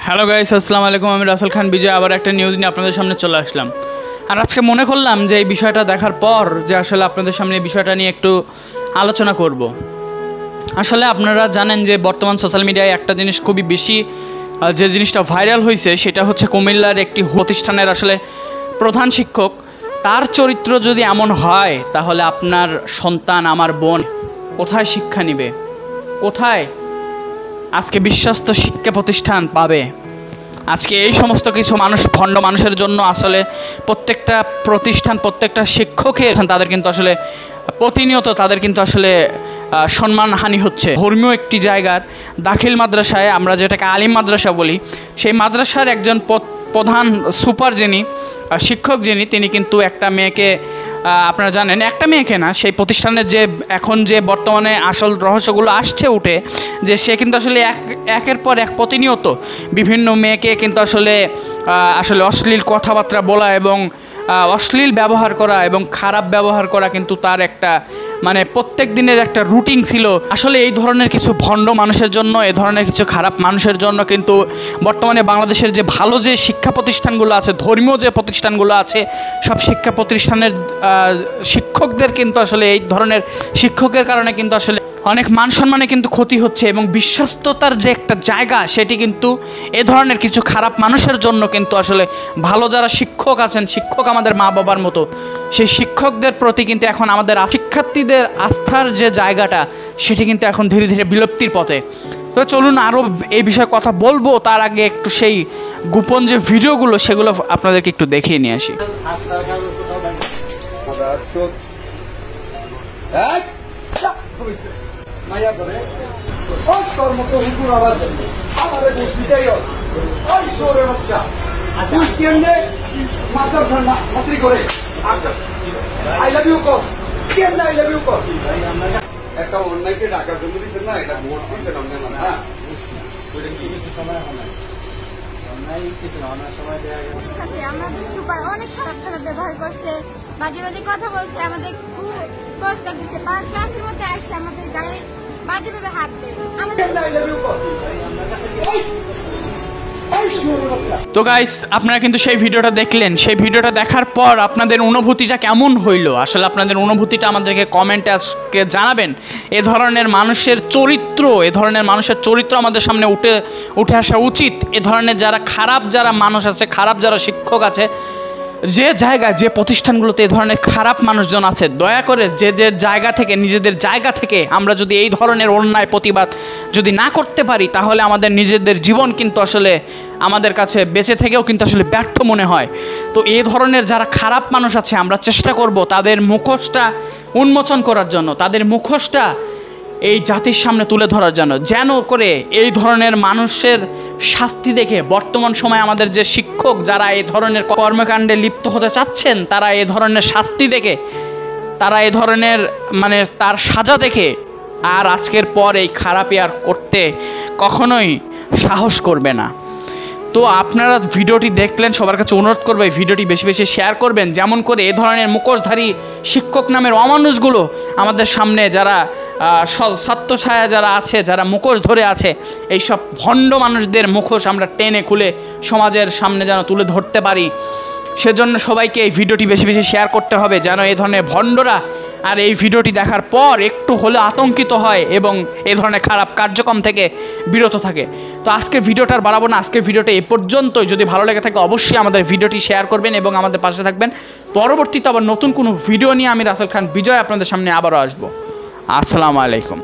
Hello guys, আসসালামু আলাইকুম। আমি রাসেল খান বিজয় আবার একটা নিউজ নিয়ে আপনাদের সামনে চলে আসলাম। আর আজকে মনে করলাম যে এই বিষয়টা দেখার পর যে আসলে আপনাদের সামনে এই বিষয়টা নিয়ে একটু আলোচনা করব। আসলে আপনারা জানেন যে বর্তমান সোশ্যাল মিডিয়ায় একটা জিনিস খুবই বেশি যে জিনিসটা ভাইরাল হয়েছে সেটা হচ্ছে কুমিল্লার একটি প্রতিষ্ঠানের আসলে প্রধান শিক্ষক, তার চরিত্র যদি এমন হয় তাহলে আপনার সন্তান, আমার বোন কোথায় শিক্ষা নেবে, কোথায় আজকে বিশ্বস্ত শিক্ষা প্রতিষ্ঠান পাবে? আজকে এই সমস্ত কিছু মানুষ, ভণ্ড মানুষের জন্য আসলে প্রত্যেকটা প্রতিষ্ঠান, প্রত্যেকটা শিক্ষকের তাদের কিন্তু আসলে প্রতিনিয়ত তাদের কিন্তু আসলে সম্মানহানি হচ্ছে। ধর্মীয় একটি জায়গার দাখিল মাদ্রাসায়, আমরা যেটাকে আলিম মাদ্রাসা বলি, সেই মাদ্রাসার একজন প্রধান সুপার যিনি, শিক্ষক যিনি, তিনি কিন্তু একটা মেয়েকে, আপনারা জানেন একটা মেয়েকে না, সেই প্রতিষ্ঠানের যে এখন যে বর্তমানে আসল রহস্যগুলো আসছে উঠে, যে সে কিন্তু আসলে একের পর এক প্রতিনিয়ত বিভিন্ন মেয়েকে কিন্তু আসলে অশ্লীল কথাবার্তা বলা এবং অশ্লীল ব্যবহার করা এবং খারাপ ব্যবহার করা কিন্তু তার একটা মানে প্রত্যেক দিনের একটা রুটিন ছিল। আসলে এই ধরনের কিছু ভণ্ড মানুষের জন্য, এই ধরনের কিছু খারাপ মানুষের জন্য কিন্তু বর্তমানে বাংলাদেশের যে ভালো যে শিক্ষা প্রতিষ্ঠানগুলো আছে, ধর্মীয় যে প্রতিষ্ঠানগুলো আছে, সব শিক্ষা প্রতিষ্ঠানের শিক্ষকদের কিন্তু আসলে এই ধরনের শিক্ষকের কারণে কিন্তু আসলে অনেক মান সম্মানে কিন্তু ক্ষতি হচ্ছে এবং বিশ্বস্ততার যে একটা জায়গা সেটি কিন্তু এ ধরনের কিছু খারাপ মানুষের জন্য কিন্তু আসলে ভালো যারা শিক্ষক আছেন, শিক্ষক আমাদের মা বাবার মতো, সেই শিক্ষকদের প্রতি কিন্তু এখন আমাদের শিক্ষার্থীদের আস্থার যে জায়গাটা সেটি কিন্তু এখন ধীরে ধীরে বিলুপ্তির পথে। তো চলুন আরও এই বিষয়ে কথা বলবো, তার আগে একটু সেই গোপন যে ভিডিওগুলো সেগুলো আপনাদেরকে একটু দেখিয়ে নিয়ে আসি। মাইয়া ধরে তোর মতো হুকুর আবার আমাদের গোষ্ঠীটাই ওই শহরের বাচ্চা তুই কেমনে মাদ্রাসার ছাত্রী করে আই লাভ ইউ কর, কেমনে আই লাভ ইউ কর? একটা অন্যায়কে ডাকার জন্য দিচ্ছেন না, এটা ভোট দিচ্ছেন আপনি না, হ্যাঁ সময় হয় আমাদের সুপার অনেক খারাপ খারাপ ব্যবহার করছে, বাজে বাজে কথা বলছে, আমাদের খুব কষ্ট দিচ্ছে। ক্লাসের মধ্যে আসছে আমাদের গায়ে বাজে ভাবে হাত দেয়। তো গাইস, আপনারা কিন্তু সেই ভিডিওটা দেখলেন। সেই ভিডিওটা দেখার পর আপনাদের অনুভূতিটা কেমন হইলো? আসলে আপনাদের অনুভূতিটা আমাদেরকে কমেন্টে আজকে জানাবেন। এ ধরনের মানুষের চরিত্র আমাদের সামনে উঠে আসা উচিত। এ ধরনের যারা খারাপ যারা মানুষ আছে, খারাপ যারা শিক্ষক আছে, যে জায়গায় যে প্রতিষ্ঠানগুলোতে এই ধরনের খারাপ মানুষজন আছে, দয়া করে যে জায়গা থেকে, নিজেদের জায়গা থেকে আমরা যদি এই ধরনের অন্যায় প্রতিবাদ যদি না করতে পারি তাহলে আমাদের নিজেদের জীবন কিন্তু আসলে আমাদের কাছে বেঁচে থেকেও কিন্তু আসলে ব্যর্থ মনে হয়। তো এই ধরনের যারা খারাপ মানুষ আছে আমরা চেষ্টা করব তাদের মুখোশটা উন্মোচন করার জন্য, তাদের মুখোশটা এই জাতির সামনে তুলে ধরার জন্য, যেন করে এই ধরনের মানুষের শাস্তি দেখে বর্তমান সময়ে আমাদের যে শিক্ষক যারা এই ধরনের কর্মকাণ্ডে লিপ্ত হতে চাচ্ছেন, তারা এই ধরনের শাস্তি দেখে, তারা এই ধরনের মানে তার সাজা দেখে আর আজকের পর এই খারাপই আর করতে কখনোই সাহস করবে না। তো আপনারা ভিডিওটি দেখলেন, সবার কাছে অনুরোধ করবো এই ভিডিওটি বেশি বেশি শেয়ার করবেন, যেমন করে এই ধরনের মুখোশধারী শিক্ষক নামের অমানুষগুলো আমাদের সামনে যারা ছত্রছায়া যারা আছে, যারা মুখোশ ধরে আছে, এই সব ভণ্ড মানুষদের মুখোশ আমরা টেনে খুলে সমাজের সামনে যেন তুলে ধরতে পারি। সেজন্য সবাইকে এই ভিডিওটি বেশি বেশি শেয়ার করতে হবে, যেন এই ধরনের ভণ্ডরা আর এই ভিডিওটি দেখার পর একটু হলে আতঙ্কিত হয় এবং এই ধরনের খারাপ কার্যক্রম থেকে বিরত থাকে। তো আজকে ভিডিওটা আর বাড়াবো না, আজকে ভিডিওটা এই পর্যন্তই। যদি ভালো লেগে থাকে অবশ্যই আমাদের ভিডিওটি শেয়ার করবেন এবং আমাদের পাশে থাকবেন। পরবর্তীতে আবার নতুন কোনো ভিডিও নিয়ে আমি রাসেল খান বিজয় আপনাদের সামনে আবারও আসবো। আসসালামু আলাইকুম।